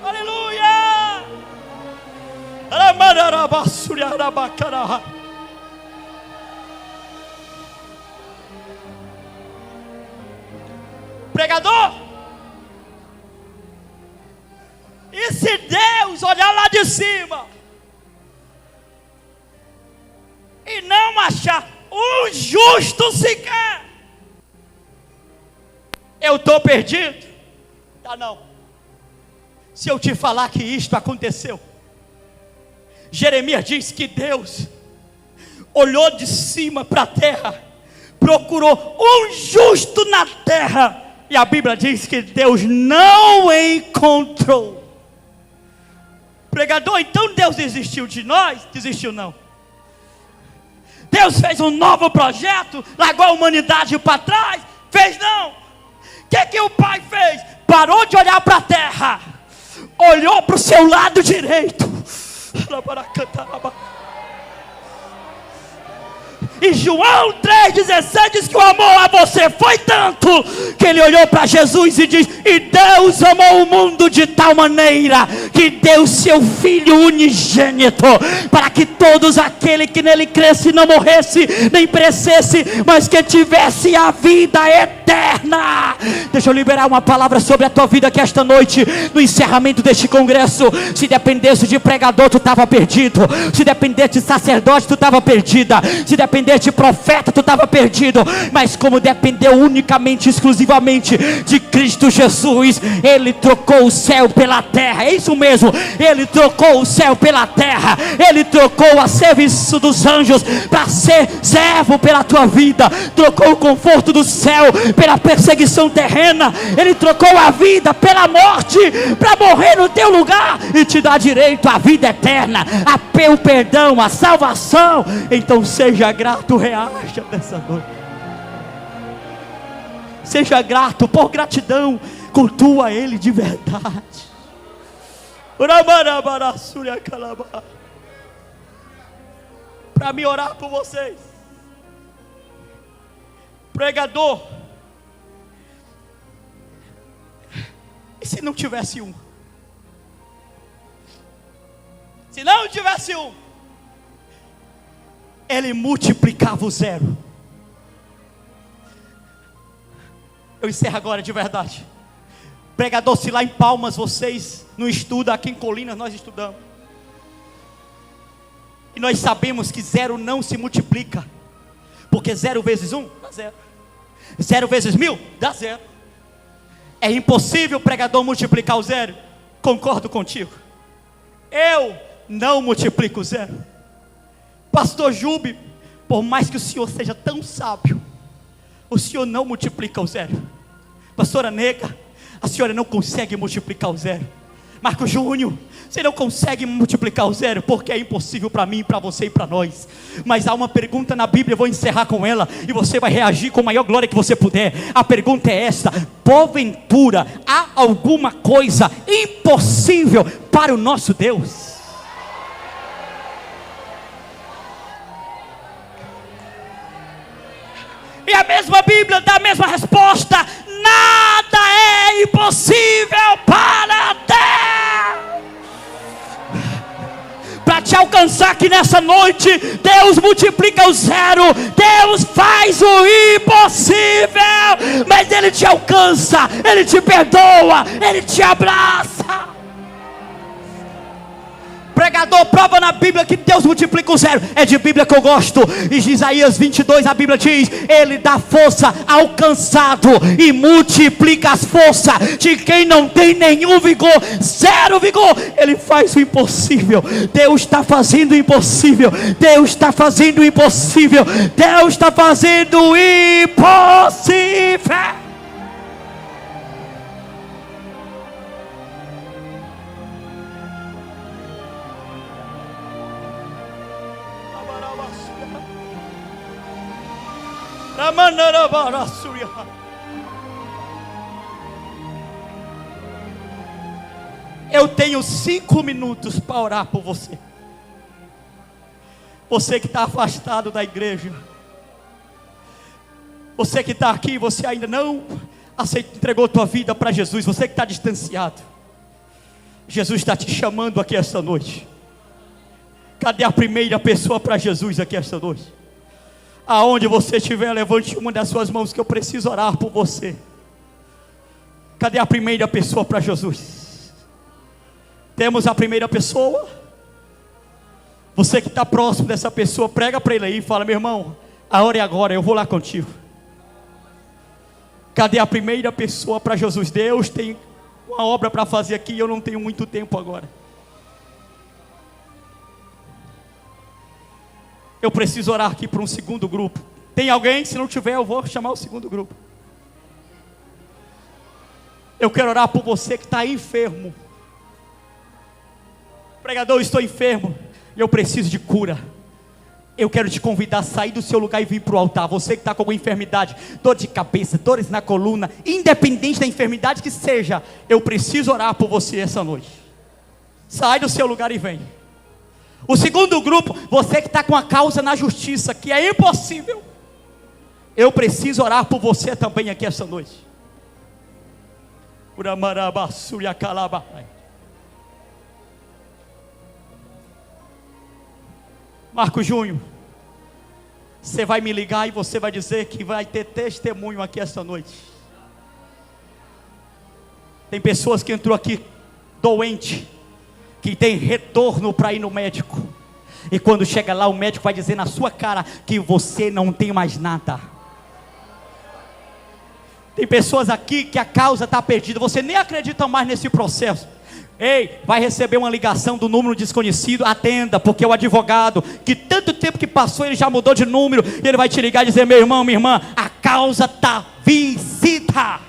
Aleluia. Aleluia. Pregador, e se Deus olhar lá de cima e não achar um justo sequer, eu estou perdido? Tá não. Se eu te falar que isto aconteceu, Jeremias diz que Deus olhou de cima para a terra, procurou um justo na terra, e a Bíblia diz que Deus não encontrou. Pregador, então Deus desistiu de nós? Desistiu não. Deus fez um novo projeto, largou a humanidade para trás? Fez não. O que o Pai fez? Parou de olhar para a terra, olhou para o seu lado direito. E João 3,16 diz que o amor a você foi tanto que ele olhou para Jesus e diz: e Deus amou o mundo de tal maneira que deu seu Filho unigênito, para que todos aquele que nele cresce não morresse nem perecesse, mas que tivesse a vida eterna. Deixa eu liberar uma palavra sobre a tua vida aqui esta noite, no encerramento deste congresso. Se dependesse de pregador, tu estava perdido. Se dependesse de sacerdote, tu estava perdida. Se dependesse de profeta, tu estava perdido. Mas como dependeu unicamente, exclusivamente de Cristo Jesus, Ele trocou o céu pela terra. É isso mesmo, Ele trocou o céu pela terra. Ele trocou a serviço dos anjos para ser servo pela tua vida. Trocou o conforto do céu pela perseguição terrena. Ele trocou a vida pela morte, para morrer no teu lugar e te dar direito à vida eterna, o perdão, a salvação. Então seja grato, reaja dessa noite. Seja grato, por gratidão, cultua Ele de verdade. Para me orar por vocês, pregador. E se não tivesse um? Se não tivesse um, Ele multiplicava o zero. Eu encerro agora de verdade. Pregador, se lá em Palmas vocês não estudam, aqui em Colinas nós estudamos. E nós sabemos que 0 não se multiplica. Porque 0 vezes 1 dá 0. 0 vezes 1000 dá 0. É impossível, pregador, multiplicar o 0. Concordo contigo. Eu não multiplico o 0. Pastor Júbilo, por mais que o senhor seja tão sábio, o senhor não multiplica o 0. Pastora Nega, a senhora não consegue multiplicar o 0. Marco Júnior, você não consegue multiplicar o 0, porque é impossível para mim, para você e para nós. Mas há uma pergunta na Bíblia, eu vou encerrar com ela, e você vai reagir com a maior glória que você puder. A pergunta é esta: porventura há alguma coisa impossível para o nosso Deus? E a mesma Bíblia dá a mesma resposta: nada é impossível para Deus. Para te alcançar aqui nessa noite, Deus multiplica o 0, Deus faz o impossível, mas Ele te alcança, Ele te perdoa, Ele te abraça. Pregador, prova na Bíblia que Deus multiplica o 0. É de Bíblia que eu gosto. E Isaías 22, a Bíblia diz: Ele dá força ao cansado e multiplica as forças de quem não tem nenhum vigor, 0 vigor. Ele faz o impossível. Deus está fazendo o impossível. Deus está fazendo o impossível. Deus está fazendo o impossível. Eu tenho 5 minutos para orar por você. Você que está afastado da igreja, você que está aqui, você ainda não entregou tua vida para Jesus. Você que está distanciado, Jesus está te chamando aqui esta noite. Cadê a primeira pessoa para Jesus aqui esta noite? Aonde você estiver, levante uma das suas mãos, que eu preciso orar por você. Cadê a primeira pessoa para Jesus? Temos a primeira pessoa. Você que está próximo dessa pessoa, prega para ele aí e fala: meu irmão, a hora é agora, eu vou lá contigo. Cadê a primeira pessoa para Jesus? Deus tem uma obra para fazer aqui e eu não tenho muito tempo agora. Eu preciso orar aqui para um segundo grupo. Tem alguém? Se não tiver, eu vou chamar o segundo grupo. Eu quero orar por você que está enfermo. Pregador, eu estou enfermo e eu preciso de cura. Eu quero te convidar a sair do seu lugar e vir para o altar. Você que está com alguma enfermidade, dor de cabeça, dores na coluna, independente da enfermidade que seja, eu preciso orar por você essa noite. Sai do seu lugar e vem. O segundo grupo, você que está com a causa na justiça, que é impossível, eu preciso orar por você também aqui essa noite. Marco Júnior, você vai me ligar e você vai dizer que vai ter testemunho aqui esta noite. Tem pessoas que entrou aqui doente, que tem retorno para ir no médico, e quando chega lá o médico vai dizer na sua cara que você não tem mais nada. Tem pessoas aqui que a causa está perdida, você nem acredita mais nesse processo. Ei, vai receber uma ligação do número desconhecido, atenda, porque o advogado, que tanto tempo que passou, ele já mudou de número, e ele vai te ligar e dizer: meu irmão, minha irmã, a causa está vencida.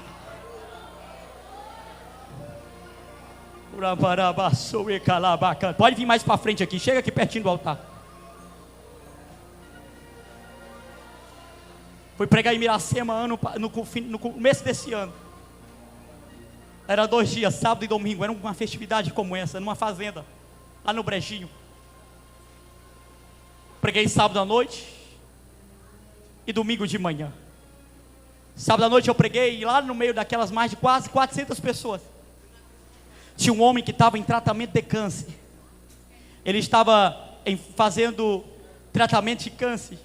Pode vir mais para frente aqui, chega aqui pertinho do altar. Fui pregar em Miracema no começo desse ano. Era 2 dias, sábado e domingo. Era uma festividade como essa, numa fazenda, lá no Brejinho. Preguei sábado à noite e domingo de manhã. Sábado à noite eu preguei lá no meio daquelas mais de quase 400 pessoas. Tinha um homem que estava em tratamento de câncer. Ele estava fazendo tratamento de câncer.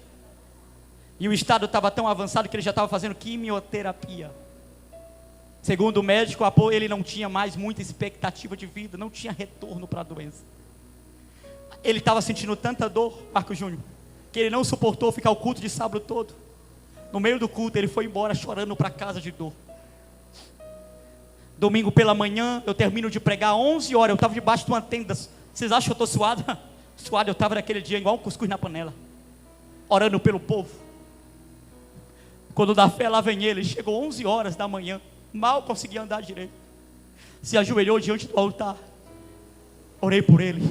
E o estado estava tão avançado que ele já estava fazendo quimioterapia. Segundo o médico, ele não tinha mais muita expectativa de vida, não tinha retorno para a doença. Ele estava sentindo tanta dor, Marcos Júnior, que ele não suportou ficar o culto de sábado todo. No meio do culto ele foi embora chorando para casa de dor. Domingo pela manhã, eu termino de pregar 11 horas, eu estava debaixo de uma tenda. Vocês acham que eu estou suado? Suado, eu estava naquele dia igual um cuscuz na panela, orando pelo povo. Quando dá fé, lá vem ele, chegou 11 horas da manhã, mal conseguia andar direito, se ajoelhou diante do altar, orei por ele.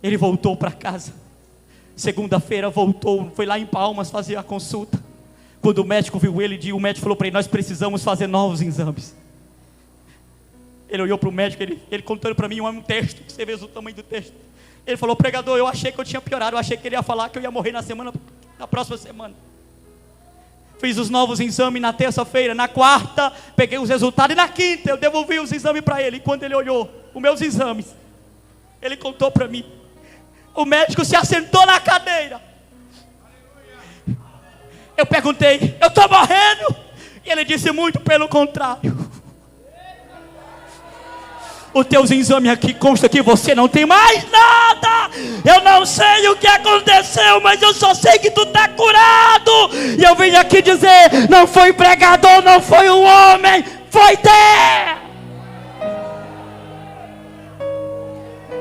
Ele voltou para casa. Segunda-feira voltou, foi lá em Palmas fazer a consulta. Quando o médico viu ele, o médico falou para ele: nós precisamos fazer novos exames. Ele olhou para o médico, ele contando para mim um texto, que você vê o tamanho do texto. Ele falou: pregador, eu achei que eu tinha piorado, eu achei que ele ia falar que eu ia morrer na próxima semana. Fiz os novos exames na terça-feira, na quarta peguei os resultados, e na quinta eu devolvi os exames para ele. E quando ele olhou os meus exames, ele contou para mim. O médico se assentou na cadeira. Eu perguntei: eu estou morrendo? E ele disse: muito pelo contrário. Os teus exames aqui consta que você não tem mais nada. Eu não sei o que aconteceu, mas eu só sei que tu está curado. E eu vim aqui dizer: não foi pregador, não foi um homem, foi Deus.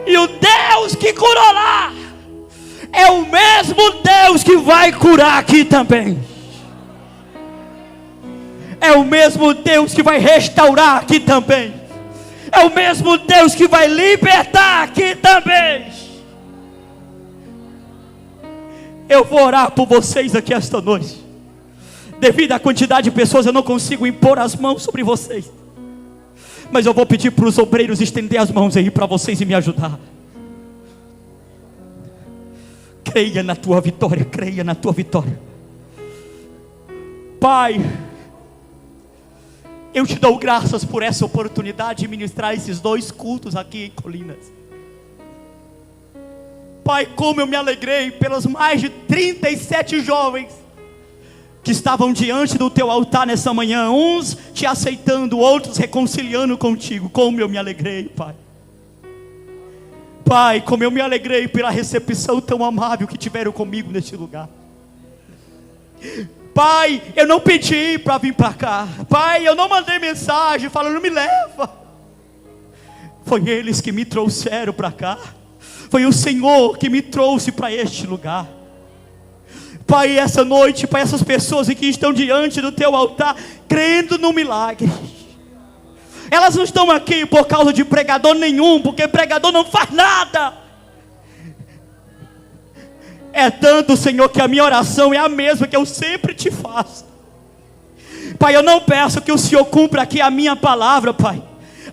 E o Deus que curou lá é o mesmo Deus que vai curar aqui também. É o mesmo Deus que vai restaurar aqui também. É o mesmo Deus que vai libertar aqui também. Eu vou orar por vocês aqui esta noite. Devido à quantidade de pessoas, eu não consigo impor as mãos sobre vocês, mas eu vou pedir para os obreiros estender as mãos aí para vocês e me ajudar. Creia na tua vitória, creia na tua vitória. Pai, eu te dou graças por essa oportunidade de ministrar esses 2 cultos aqui em Colinas. Pai, como eu me alegrei pelas mais de 37 jovens que estavam diante do teu altar nessa manhã, uns te aceitando, outros reconciliando contigo. Como eu me alegrei, Pai. Pai, como eu me alegrei pela recepção tão amável que tiveram comigo neste lugar. Pai, eu não pedi para vir para cá. Pai, eu não mandei mensagem falando: me leva. Foi eles que me trouxeram para cá. Foi o Senhor que me trouxe para este lugar. Pai, essa noite, para essas pessoas que estão diante do teu altar, crendo no milagre, elas não estão aqui por causa de pregador nenhum, porque pregador não faz nada. É tanto, Senhor, que a minha oração é a mesma que eu sempre te faço. Pai, eu não peço que o Senhor cumpra aqui a minha palavra, Pai,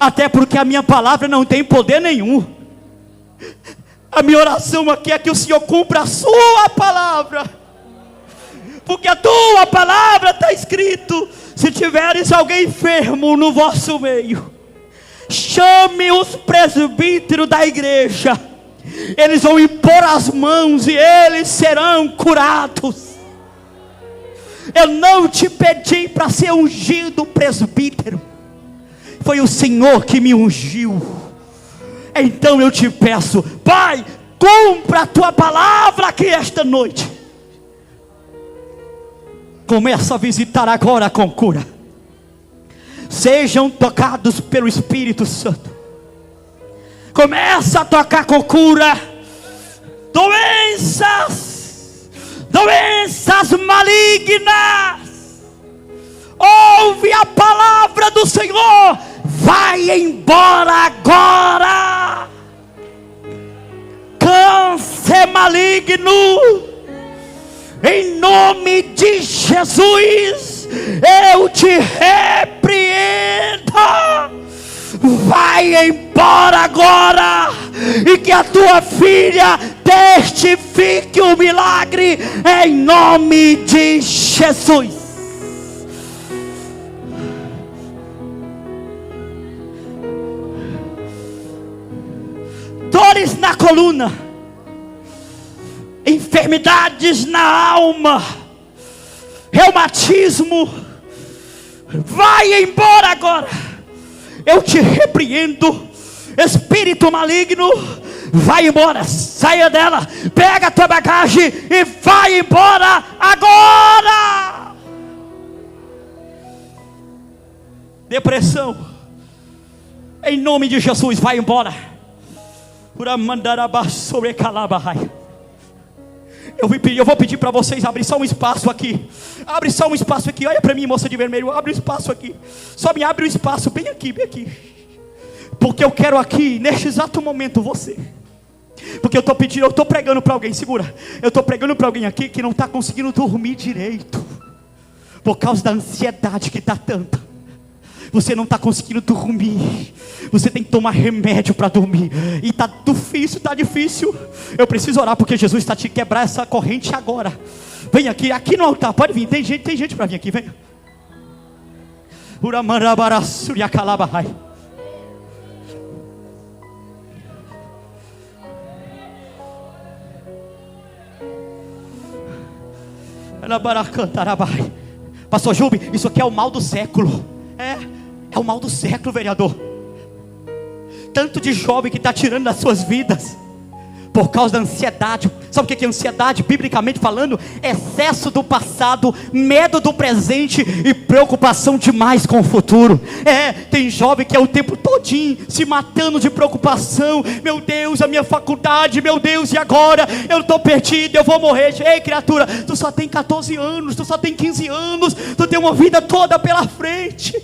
até porque a minha palavra não tem poder nenhum. A minha oração aqui é que o Senhor cumpra a sua palavra, porque a tua palavra está escrito: se tiveres alguém enfermo no vosso meio, chame os presbíteros da igreja, eles vão impor as mãos e eles serão curados. Eu não te pedi para ser ungido presbítero, foi o Senhor que me ungiu. Então eu te peço, Pai, cumpra a tua palavra aqui esta noite. Começa a visitar agora com cura. Sejam tocados pelo Espírito Santo. Começa a tocar com cura. Doenças malignas, ouve a palavra do Senhor. Vai embora agora. Câncer maligno, em nome de Jesus, eu te repreendo. Vai embora agora, e que a tua filha testifique o milagre, em nome de Jesus. Dores na coluna, enfermidades na alma, reumatismo, vai embora agora. Eu te repreendo, espírito maligno, vai embora, saia dela, pega a tua bagagem e vai embora agora. Depressão, em nome de Jesus, vai embora. Eu vou pedir para vocês abrir só um espaço aqui. Abre só um espaço aqui. Olha para mim, moça de vermelho. Abre um espaço aqui. Só me abre um espaço bem aqui, bem aqui. Porque eu quero aqui, neste exato momento, você. Porque eu estou pregando para alguém. Segura. Eu estou pregando para alguém aqui que não está conseguindo dormir direito, por causa da ansiedade que está tanta. Você não está conseguindo dormir. Você tem que tomar remédio para dormir. E está difícil, está difícil. Eu preciso orar porque Jesus está te quebrar essa corrente agora. Vem aqui, aqui no altar, pode vir. Tem gente para vir aqui, vem. Pastor Júbi, isso aqui é o mal do século. É o mal do século, vereador. Tanto de jovem que está tirando das suas vidas por causa da ansiedade. Sabe o que é ansiedade? Biblicamente falando, excesso do passado, medo do presente e preocupação demais com o futuro. Tem jovem que é o tempo todinho se matando de preocupação. Meu Deus, a minha faculdade, meu Deus, e agora? Eu estou perdido, eu vou morrer. Ei, criatura, tu só tem 14 anos, tu só tem 15 anos, tu tem uma vida toda pela frente.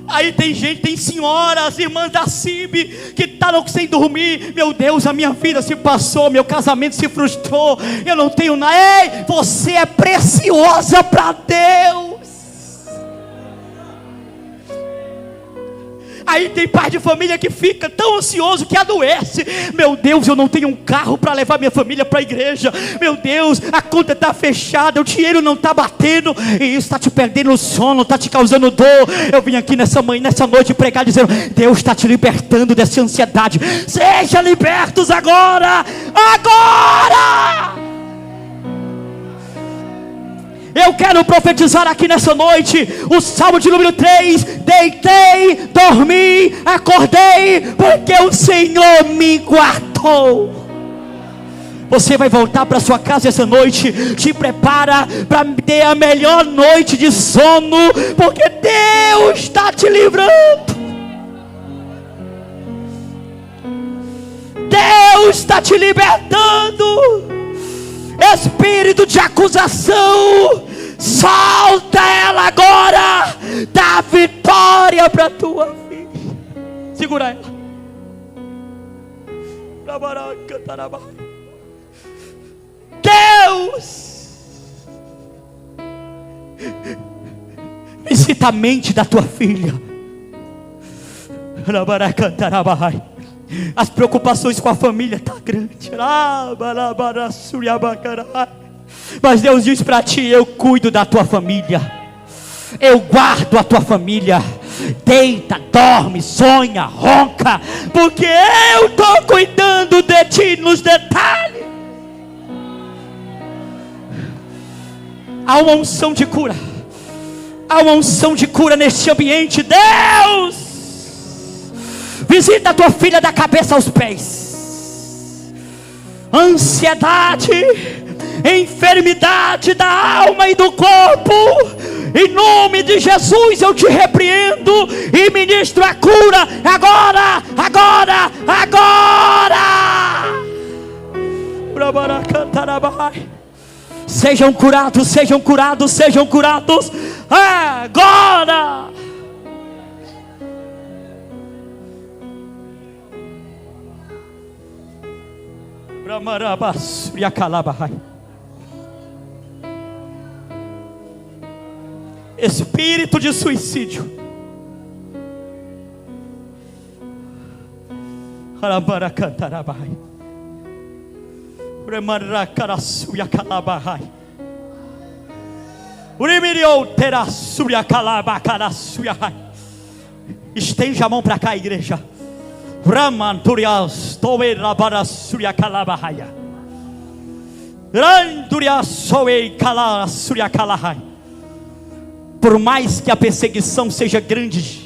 Aí tem gente, tem senhoras, irmãs da CIB, que estão sem dormir. Meu Deus, a minha vida se passou, meu casamento se frustrou, eu não tenho nada. Ei, você é preciosa para Deus. Aí tem pai de família que fica tão ansioso que adoece. Meu Deus, eu não tenho um carro para levar minha família para a igreja. Meu Deus, a conta está fechada, o dinheiro não está batendo, e isso está te perdendo o sono, está te causando dor. Eu vim aqui nessa noite pregar dizendo: Deus está te libertando dessa ansiedade. Seja libertos agora. Agora! Eu quero profetizar aqui nessa noite o Salmo de número 3. Deitei, dormi, acordei, porque o Senhor me guardou. Você vai voltar para sua casa essa noite. Te prepara para ter a melhor noite de sono, porque Deus está te livrando. Deus está te libertando. Espírito de acusação, solta ela agora. Dá vitória para tua filha. Segura ela. Deus, visita a mente da tua filha. As preocupações com a família estão grandes. Mas Deus diz para ti: eu cuido da tua família, eu guardo a tua família. Deita, dorme, sonha, ronca, porque eu estou cuidando de ti nos detalhes. Há uma unção de cura. Há uma unção de cura neste ambiente. Deus, visita a tua filha da cabeça aos pés. Ansiedade, enfermidade da alma e do corpo, em nome de Jesus eu te repreendo e ministro a cura agora, agora, agora. Sejam curados, sejam curados, sejam curados agora. Espírito de suicídio, estende a mão para cá, igreja. Ramanturias toerabarasurya kalabahaya. Randurias soei kalasurya kalahai. Por mais que a perseguição seja grande,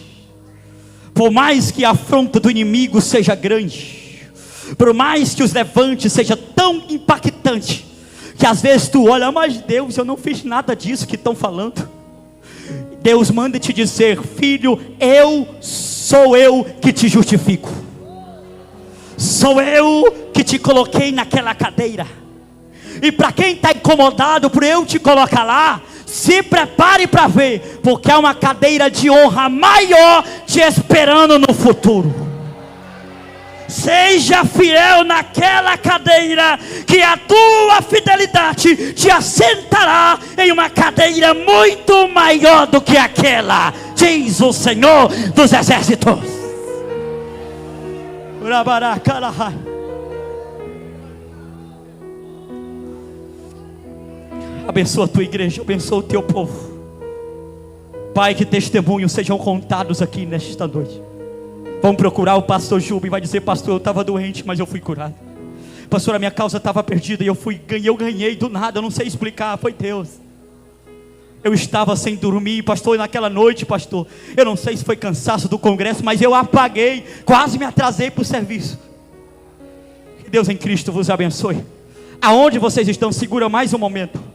por mais que a afronta do inimigo seja grande, por mais que os levantes seja tão impactante, que às vezes tu olha, mas Deus, eu não fiz nada disso que estão falando. Deus manda te dizer: filho, sou eu que te justifico, sou eu que te coloquei naquela cadeira. E para quem está incomodado por eu te colocar lá, se prepare para ver, porque há uma cadeira de honra maior te esperando no futuro. Seja fiel naquela cadeira, que a tua fidelidade te assentará em uma cadeira muito maior do que aquela, diz o Senhor dos Exércitos. Abençoa a tua igreja, abençoa o teu povo. Pai, que testemunhos sejam contados aqui nesta noite. Vão procurar o pastor Juba e vai dizer: pastor, eu estava doente, mas eu fui curado. Pastor, a minha causa estava perdida e eu ganhei do nada, eu não sei explicar, foi Deus. Eu estava sem dormir, pastor, naquela noite, pastor, eu não sei se foi cansaço do congresso, mas eu apaguei, quase me atrasei para o serviço. Que Deus em Cristo vos abençoe. Aonde vocês estão, segura mais um momento.